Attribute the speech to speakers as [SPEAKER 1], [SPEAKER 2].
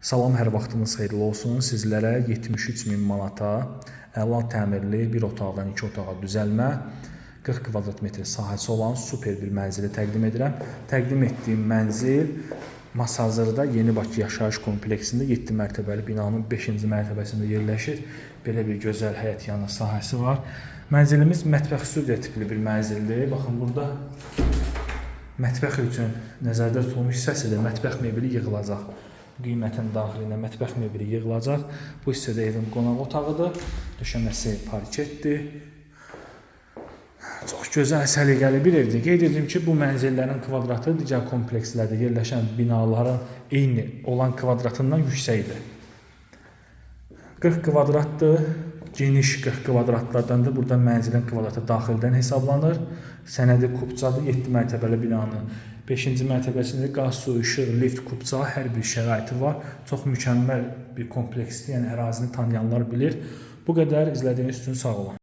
[SPEAKER 1] Salam, hər vaxtınız xeyirli olsun. Sizlərə 73.000 manata əla təmirli bir otaqdan 2 otağa düzəlmə, 40 kvadrat metr sahəsi olan super bir mənzili təqdim edirəm. Təqdim etdiyim mənzil Masazırda Yeni Bakı yaşayış kompleksində 7 mərtəbəli binanın 5-ci mərtəbəsində yerləşir. Belə bir gözəl həyətyanı sahəsi var. Mənzilimiz mətbəx studiya tipli bir mənzildir. Baxın, burada mətbəx üçün nəzərdə tutulmuş hissəsidir. Mətbəx mebeli yığılacaq. Qiymətin daxilinə mətbəx mebeli yığılacaq. Bu hissədə evin qonaq otağıdır. Döşəməsi parketdir. Çox gözəl, səliqəli bir evdir. Qeyd edim ki, bu mənzillərin kvadratı digər komplekslərdə yerləşən binaların eyni olan kvadratından yüksəkdir. 40 kvadratdır. Geniş 40 kvadratlardan da burada mənzilin kvadratı daxildən hesablanır. Sənədi kupçadır. 7 mərtəbəli binanın 5-ci mərtəbəsində qaz, su, işıq, lift, kupça hər bir şəraiti var. Çox mükəmməl bir kompleksdir. Yəni ərazini tanıyanlar bilir. Bu qədər izlədiyiniz üçün sağ olun.